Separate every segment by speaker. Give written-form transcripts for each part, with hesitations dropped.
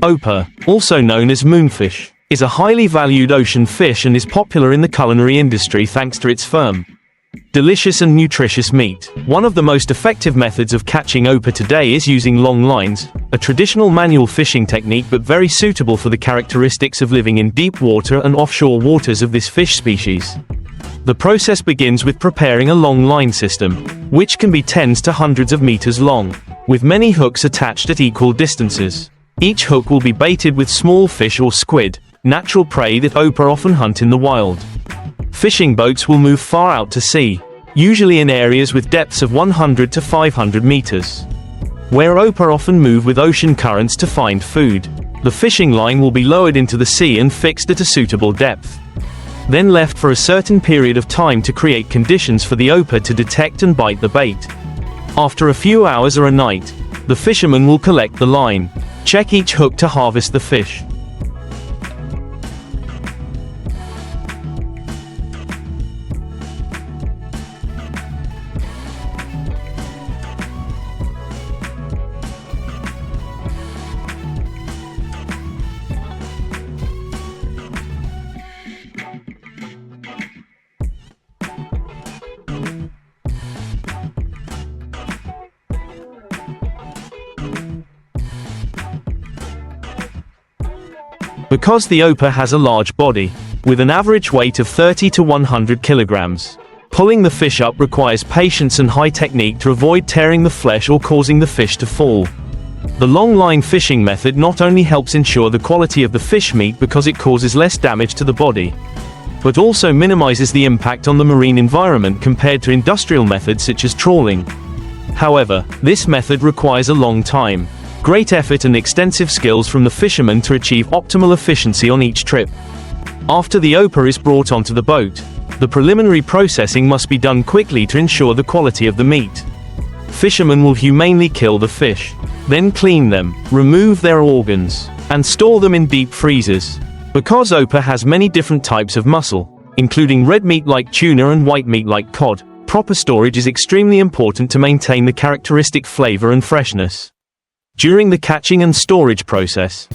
Speaker 1: Opah, also known as moonfish, is a highly valued ocean fish and is popular in the culinary industry thanks to its firm, delicious and nutritious meat. One of the most effective methods of catching opah today is using long lines, a traditional manual fishing technique but very suitable for the characteristics of living in deep water and offshore waters of this fish species. The process begins with preparing a long line system, which can be tens to hundreds of meters long, with many hooks attached at equal distances. Each hook will be baited with small fish or squid, natural prey that opah often hunt in the wild. Fishing boats will move far out to sea, usually in areas with depths of 100 to 500 meters, where opah often move with ocean currents to find food. The fishing line will be lowered into the sea and fixed at a suitable depth, then left for a certain period of time to create conditions for the opah to detect and bite the bait. After a few hours or a night, the fisherman will collect the line, check each hook to harvest the fish. Because the opah has a large body, with an average weight of 30 to 100 kilograms, pulling the fish up requires patience and high technique to avoid tearing the flesh or causing the fish to fall. The long line fishing method not only helps ensure the quality of the fish meat because it causes less damage to the body, but also minimizes the impact on the marine environment compared to industrial methods such as trawling. However, this method requires a long time, great effort and extensive skills from the fishermen to achieve optimal efficiency on each trip. After the opah is brought onto the boat, the preliminary processing must be done quickly to ensure the quality of the meat. Fishermen will humanely kill the fish, then clean them, remove their organs, and store them in deep freezers. Because opah has many different types of mussel, including red meat like tuna and white meat like cod, proper storage is extremely important to maintain the characteristic flavor and freshness during the catching and storage process.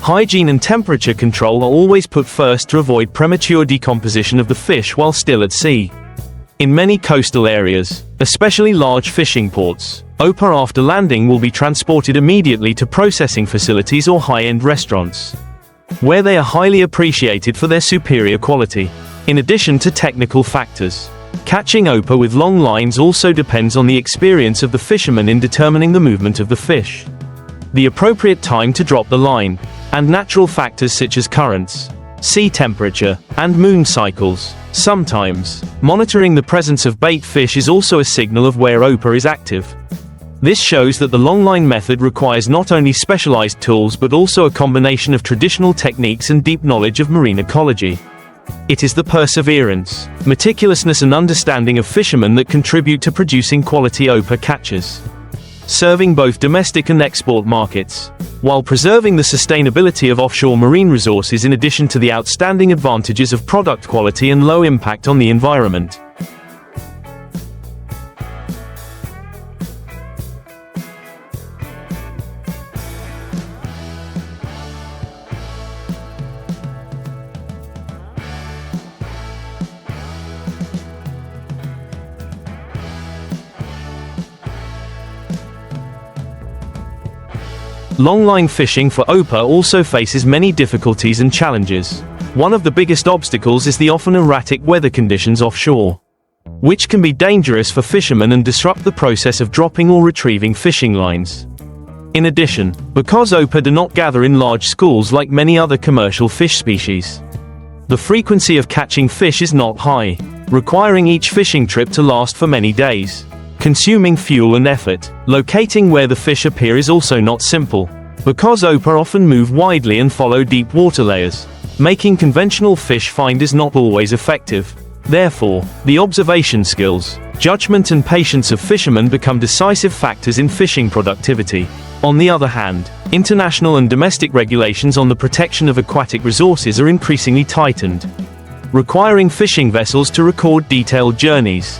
Speaker 1: Hygiene and temperature control are always put first to avoid premature decomposition of the fish while still at sea. In many coastal areas, especially large fishing ports, opah after landing will be transported immediately to processing facilities or high-end restaurants, where they are highly appreciated for their superior quality. In addition to technical factors, catching opah with long lines also depends on the experience of the fisherman in determining the movement of the fish, the appropriate time to drop the line, and natural factors such as currents, sea temperature, and moon cycles. Sometimes, monitoring the presence of bait fish is also a signal of where opah is active. This shows that the longline method requires not only specialized tools but also a combination of traditional techniques and deep knowledge of marine ecology. It is the perseverance, meticulousness and understanding of fishermen that contribute to producing quality opah catches, serving both domestic and export markets, while preserving the sustainability of offshore marine resources in addition to the outstanding advantages of product quality and low impact on the environment. Longline fishing for opah also faces many difficulties and challenges. One of the biggest obstacles is the often erratic weather conditions offshore, which can be dangerous for fishermen and disrupt the process of dropping or retrieving fishing lines. In addition, because opah do not gather in large schools like many other commercial fish species, the frequency of catching fish is not high, requiring each fishing trip to last for many days, consuming fuel and effort. Locating where the fish appear is also not simple, because opah often move widely and follow deep water layers. making conventional fish finders not always effective. Therefore, the observation skills, judgment and patience of fishermen become decisive factors in fishing productivity. On the other hand, international and domestic regulations on the protection of aquatic resources are increasingly tightened, requiring fishing vessels to record detailed journeys.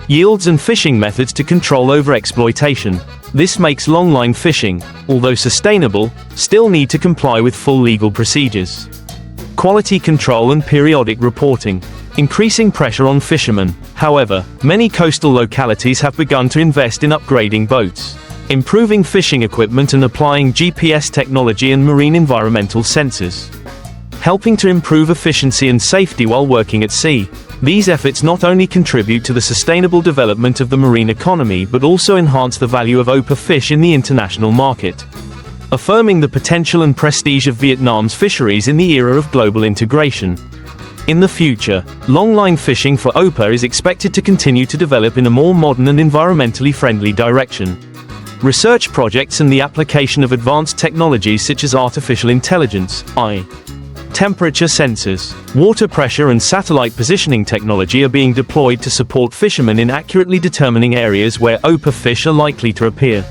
Speaker 1: Yields and fishing methods to control overexploitation. This makes longline fishing, although sustainable, still need to comply with full legal procedures. Quality control and periodic reporting. Increasing pressure on fishermen. However, many coastal localities have begun to invest in upgrading boats, improving fishing equipment and applying GPS technology and marine environmental sensors, helping to improve efficiency and safety while working at sea. These efforts not only contribute to the sustainable development of the marine economy but also enhance the value of Opah fish in the international market, affirming the potential and prestige of Vietnam's fisheries in the era of global integration. In the future, longline fishing for Opah is expected to continue to develop in a more modern and environmentally friendly direction. Research projects and the application of advanced technologies such as artificial intelligence, AI, temperature sensors, water pressure and satellite positioning technology are being deployed to support fishermen in accurately determining areas where Opah fish are likely to appear.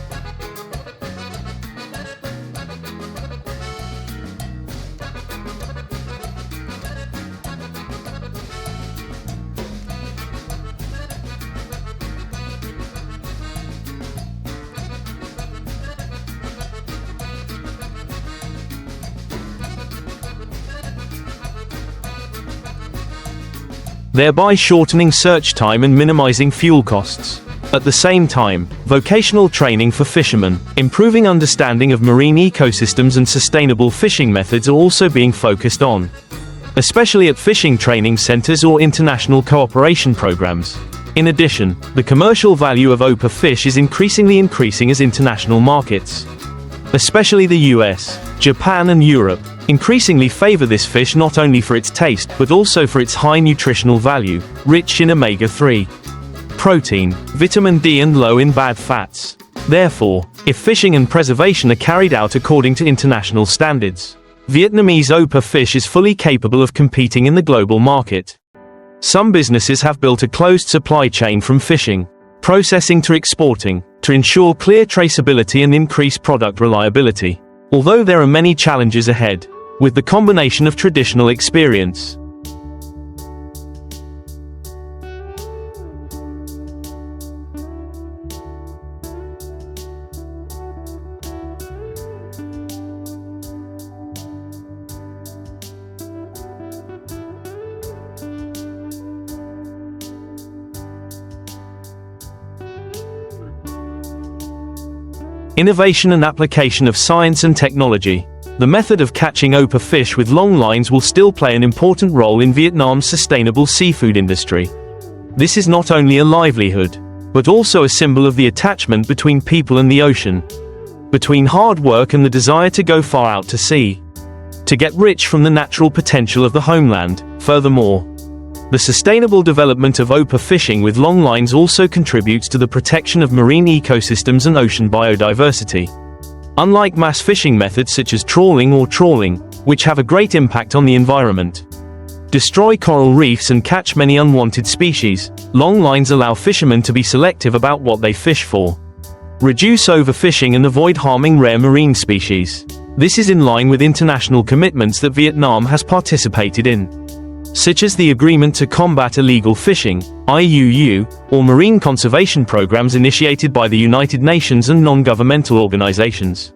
Speaker 1: Thereby shortening search time and minimizing fuel costs. At the same time, vocational training for fishermen, improving understanding of marine ecosystems and sustainable fishing methods are also being focused on, especially at fishing training centers or international cooperation programs. In addition, the commercial value of Opah fish is increasingly increasing as international markets, especially the US, Japan and Europe, increasingly favor this fish not only for its taste but also for its high nutritional value, rich in omega-3 protein, vitamin D and low in bad fats. Therefore, if fishing and preservation are carried out according to international standards, Vietnamese Opah fish is fully capable of competing in the global market. Some businesses have built a closed supply chain from fishing, processing to exporting, to ensure clear traceability and increase product reliability. Although there are many challenges ahead, with the combination of traditional experience, innovation and application of science and technology, the method of catching Opah fish with long lines will still play an important role in Vietnam's sustainable seafood industry. This is not only a livelihood, but also a symbol of the attachment between people and the ocean, between hard work and the desire to go far out to sea, to get rich from the natural potential of the homeland. Furthermore, the sustainable development of Opah fishing with long lines also contributes to the protection of marine ecosystems and ocean biodiversity. Unlike mass fishing methods such as trawling or trawling, which have a great impact on the environment, destroy coral reefs and catch many unwanted species, long lines allow fishermen to be selective about what they fish for, reduce overfishing and avoid harming rare marine species. This is in line with international commitments that Vietnam has participated in, such as the Agreement to Combat Illegal Fishing, IUU, or marine conservation programs initiated by the United Nations and non-governmental organizations.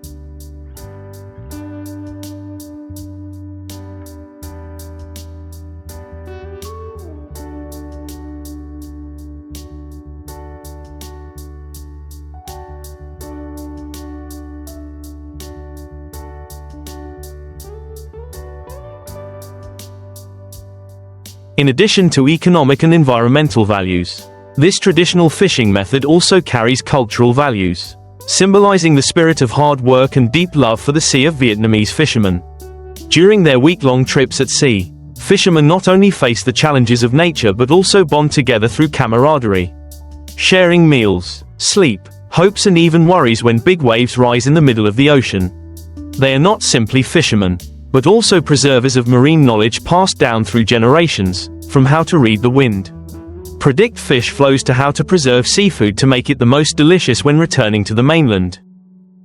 Speaker 1: In addition to economic and environmental values, this traditional fishing method also carries cultural values. symbolizing the spirit of hard work and deep love for the sea of Vietnamese fishermen. During their week-long trips at sea, fishermen not only face the challenges of nature but also bond together through camaraderie, sharing meals, sleep, hopes and even worries when big waves rise in the middle of the ocean. They are not simply fishermen, but also preservers of marine knowledge passed down through generations, from how to read the wind, predict fish flows to how to preserve seafood to make it the most delicious when returning to the mainland.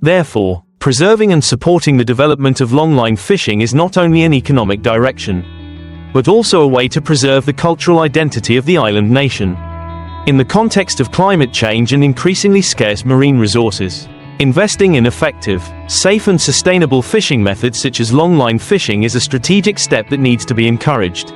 Speaker 1: Therefore, preserving and supporting the development of longline fishing is not only an economic direction, but also a way to preserve the cultural identity of the island nation. In the context of climate change and increasingly scarce marine resources, investing in effective, safe and sustainable fishing methods such as longline fishing is a strategic step that needs to be encouraged.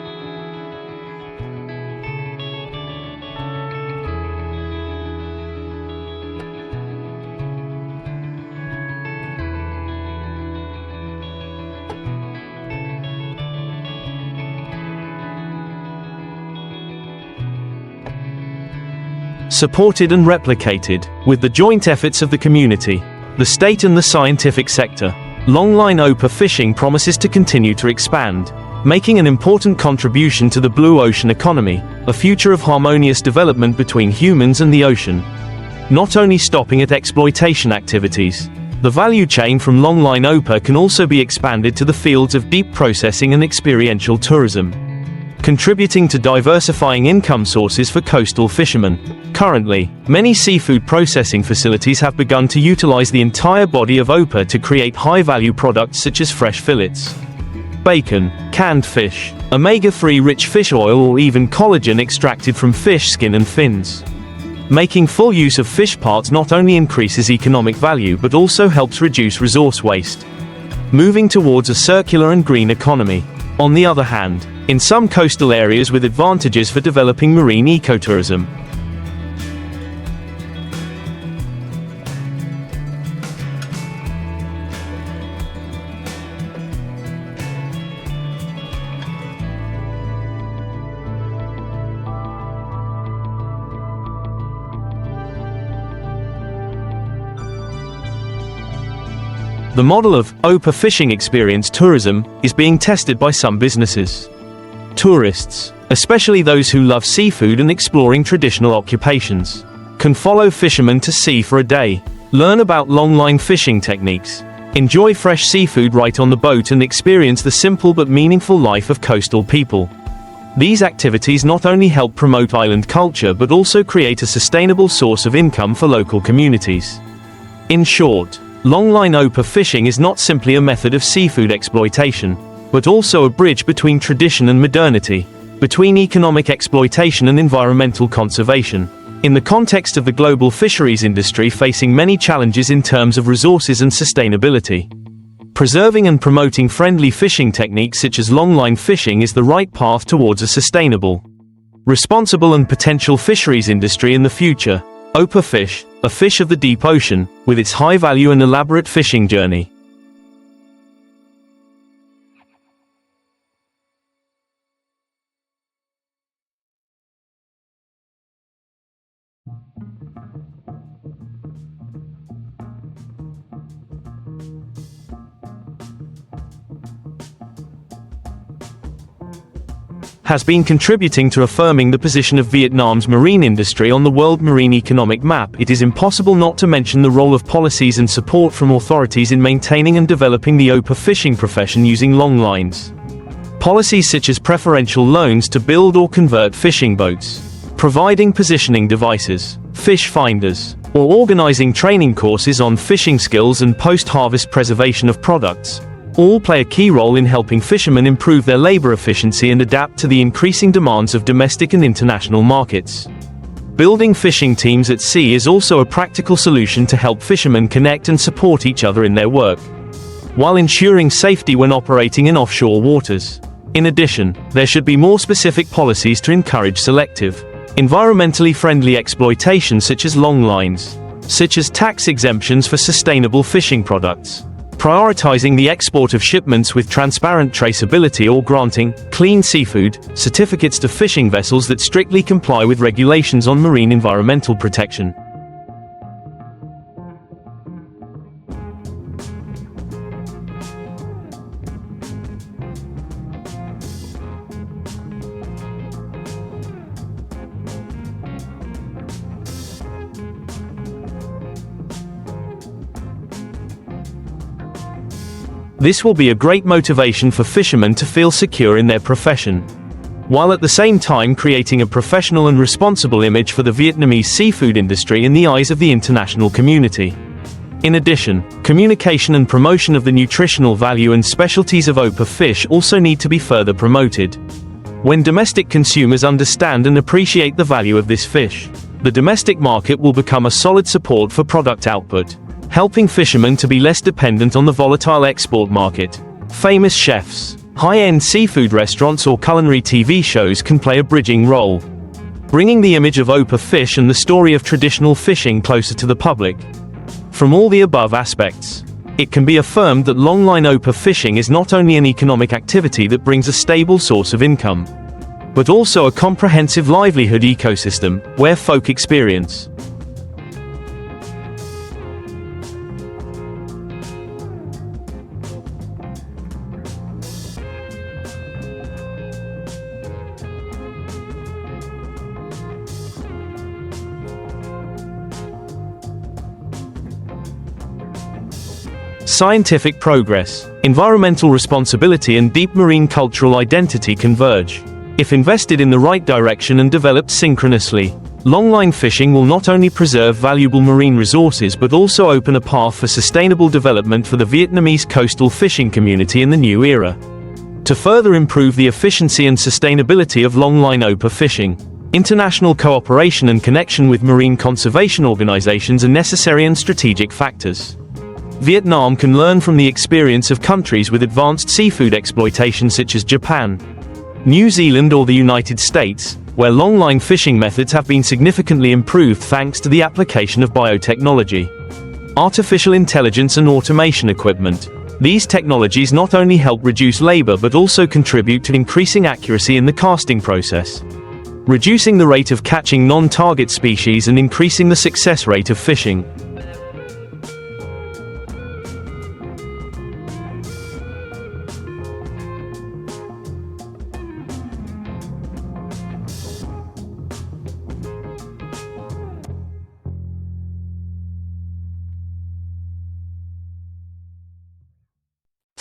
Speaker 1: Supported and replicated, with the joint efforts of the community, the state and the scientific sector, longline Opah fishing promises to continue to expand, making an important contribution to the blue ocean economy, a future of harmonious development between humans and the ocean. Not only stopping at exploitation activities, the value chain from longline Opah can also be expanded to the fields of deep processing and experiential tourism, contributing to diversifying income sources for coastal fishermen. Currently, many seafood processing facilities have begun to utilize the entire body of Opah to create high-value products such as fresh fillets, bacon, canned fish, omega-3 rich fish oil or even collagen extracted from fish skin and fins. Making full use of fish parts not only increases economic value but also helps reduce resource waste, moving towards a circular and green economy. On the other hand, in some coastal areas with advantages for developing marine ecotourism, the model of Opah fishing experience tourism is being tested by some businesses. Tourists, especially those who love seafood and exploring traditional occupations, can follow fishermen to sea for a day, learn about longline fishing techniques, enjoy fresh seafood right on the boat and experience the simple but meaningful life of coastal people. These activities not only help promote island culture but also create a sustainable source of income for local communities. In short, longline Opah fishing is not simply a method of seafood exploitation, but also a bridge between tradition and modernity, between economic exploitation and environmental conservation. In the context of the global fisheries industry facing many challenges in terms of resources and sustainability, preserving and promoting friendly fishing techniques such as longline fishing is the right path towards a sustainable, responsible and potential fisheries industry in the future. Opah fish, a fish of the deep ocean, with its high value and elaborate fishing journey. Has been contributing to affirming the position of Vietnam's marine industry on the world marine economic map. It is impossible not to mention the role of policies and support from authorities in maintaining and developing the Opah fishing profession using long lines. Policies such as preferential loans to build or convert fishing boats, providing positioning devices, fish finders, or organizing training courses on fishing skills and post-harvest preservation of products, all play a key role in helping fishermen improve their labor efficiency and adapt to the increasing demands of domestic and international markets. Building fishing teams at sea is also a practical solution to help fishermen connect and support each other in their work, while ensuring safety when operating in offshore waters. In addition, there should be more specific policies to encourage selective, environmentally friendly exploitation such as long lines, such as tax exemptions for sustainable fishing products, prioritizing the export of shipments with transparent traceability or granting clean seafood certificates to fishing vessels that strictly comply with regulations on marine environmental protection. This will be a great motivation for fishermen to feel secure in their profession, while at the same time creating a professional and responsible image for the Vietnamese seafood industry in the eyes of the international community. In addition, communication and promotion of the nutritional value and specialties of Opah fish also need to be further promoted. When domestic consumers understand and appreciate the value of this fish, the domestic market will become a solid support for product output, helping fishermen to be less dependent on the volatile export market. Famous chefs, high-end seafood restaurants or culinary TV shows can play a bridging role, bringing the image of Opah fish and the story of traditional fishing closer to the public. From all the above aspects, it can be affirmed that longline Opah fishing is not only an economic activity that brings a stable source of income, but also a comprehensive livelihood ecosystem, where folk experience scientific progress, environmental responsibility and deep marine cultural identity converge. If invested in the right direction and developed synchronously, longline fishing will not only preserve valuable marine resources but also open a path for sustainable development for the Vietnamese coastal fishing community in the new era. To further improve the efficiency and sustainability of longline Opah fishing, international cooperation and connection with marine conservation organizations are necessary and strategic factors. Vietnam can learn from the experience of countries with advanced seafood exploitation such as Japan, New Zealand or the United States, where longline fishing methods have been significantly improved thanks to the application of biotechnology, artificial intelligence and automation equipment. These technologies not only help reduce labor but also contribute to increasing accuracy in the casting process, reducing the rate of catching non-target species and increasing the success rate of fishing.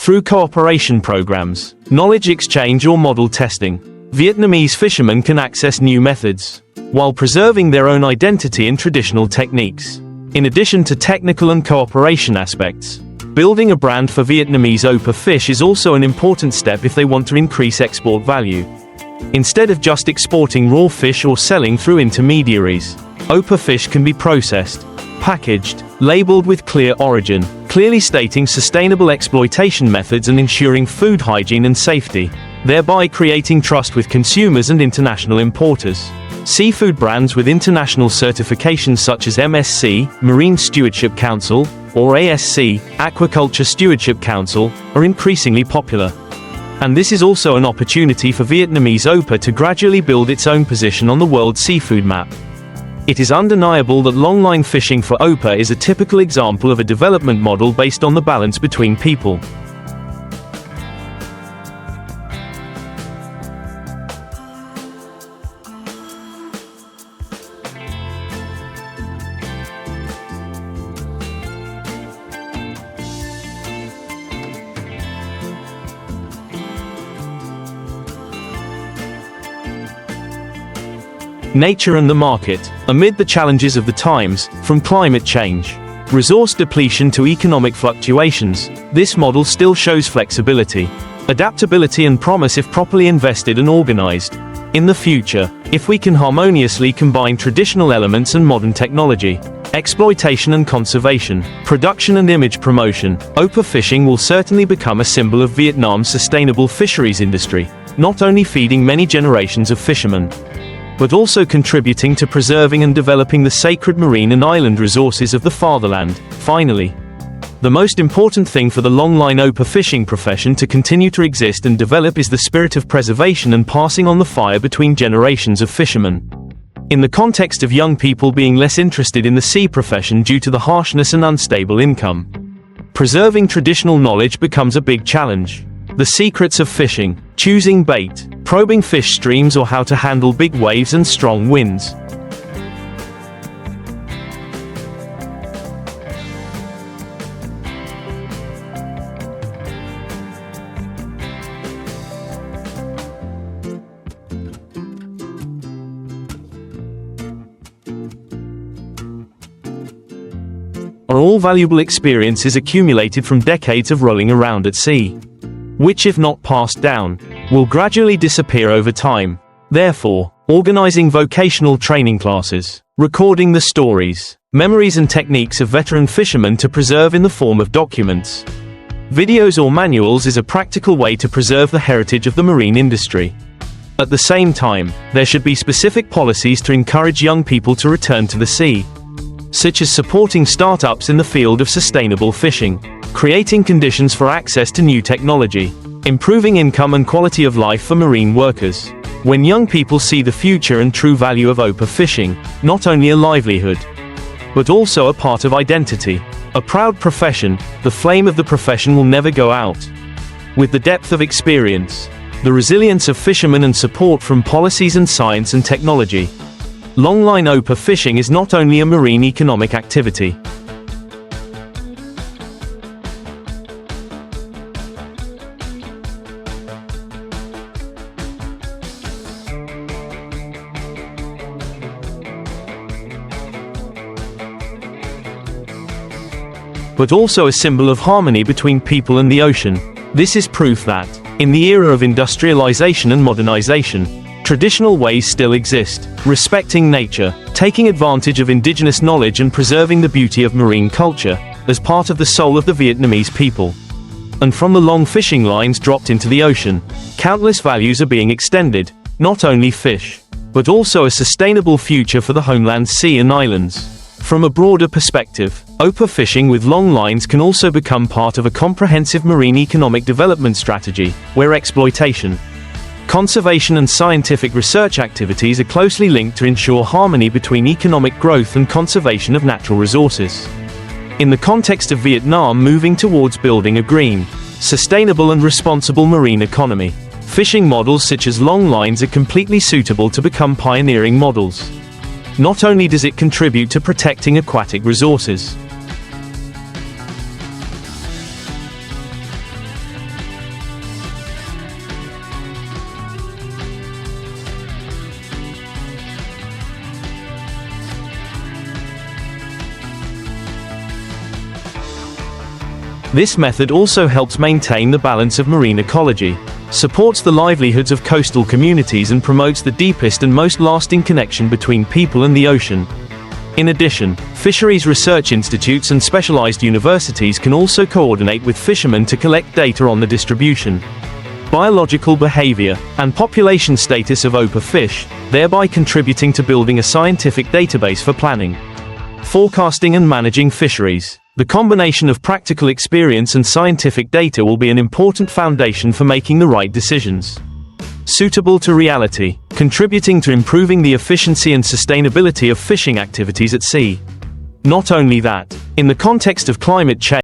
Speaker 1: Through cooperation programs, knowledge exchange or model testing, Vietnamese fishermen can access new methods, while preserving their own identity and traditional techniques. In addition to technical and cooperation aspects, building a brand for Vietnamese Opah fish is also an important step if they want to increase export value. Instead of just exporting raw fish or selling through intermediaries, Opah fish can be processed, packaged, labeled with clear origin, clearly stating sustainable exploitation methods and ensuring food hygiene and safety, thereby creating trust with consumers and international importers. Seafood brands with international certifications such as MSC, Marine Stewardship Council, or ASC, Aquaculture Stewardship Council, are increasingly popular. And this is also an opportunity for Vietnamese Opah to gradually build its own position on the world seafood map. It is undeniable that longline fishing for Opah is a typical example of a development model based on the balance between people, nature and the market. Amid the challenges of the times, from climate change, resource depletion to economic fluctuations, this model still shows flexibility, adaptability and promise if properly invested and organized. In the future, if we can harmoniously combine traditional elements and modern technology, exploitation and conservation, production and image promotion, Opah fishing will certainly become a symbol of Vietnam's sustainable fisheries industry, not only feeding many generations of fishermen, but also contributing to preserving and developing the sacred marine and island resources of the fatherland. Finally, the most important thing for the longline Opah fishing profession to continue to exist and develop is the spirit of preservation and passing on the fire between generations of fishermen. In the context of young people being less interested in the sea profession due to the harshness and unstable income, preserving traditional knowledge becomes a big challenge. The secrets of fishing, choosing bait, probing fish streams or how to handle big waves and strong winds. are all valuable experiences accumulated from decades of rolling around at sea, which, if not passed down, will gradually disappear over time. Therefore, organizing vocational training classes, recording the stories, memories and techniques of veteran fishermen to preserve in the form of documents, videos or manuals is a practical way to preserve the heritage of the marine industry. At the same time, there should be specific policies to encourage young people to return to the sea, such as supporting startups in the field of sustainable fishing, creating conditions for access to new technology, improving income and quality of life for marine workers. When young people see the future and true value of Opah fishing, not only a livelihood, but also a part of identity, a proud profession, the flame of the profession will never go out. With the depth of experience, the resilience of fishermen and support from policies and science and technology, longline Opah fishing is not only a marine economic activity, but also a symbol of harmony between people and the ocean. This is proof that, in the era of industrialization and modernization, traditional ways still exist, respecting nature, taking advantage of indigenous knowledge and preserving the beauty of marine culture, as part of the soul of the Vietnamese people. And from the long fishing lines dropped into the ocean, countless values are being extended, not only fish, but also a sustainable future for the homeland sea and islands. From a broader perspective, Opah fishing with long lines can also become part of a comprehensive marine economic development strategy, where exploitation, conservation and scientific research activities are closely linked to ensure harmony between economic growth and conservation of natural resources. In the context of Vietnam moving towards building a green, sustainable and responsible marine economy, fishing models such as long lines are completely suitable to become pioneering models. Not only does it contribute to protecting aquatic resources, this method also helps maintain the balance of marine ecology, supports the livelihoods of coastal communities and promotes the deepest and most lasting connection between people and the ocean. In addition, fisheries research institutes and specialized universities can also coordinate with fishermen to collect data on the distribution, biological behavior, and population status of Opah fish, thereby contributing to building a scientific database for planning, forecasting and managing fisheries. The combination of practical experience and scientific data will be an important foundation for making the right decisions, suitable to reality, contributing to improving the efficiency and sustainability of fishing activities at sea. Not only that, in the context of climate change,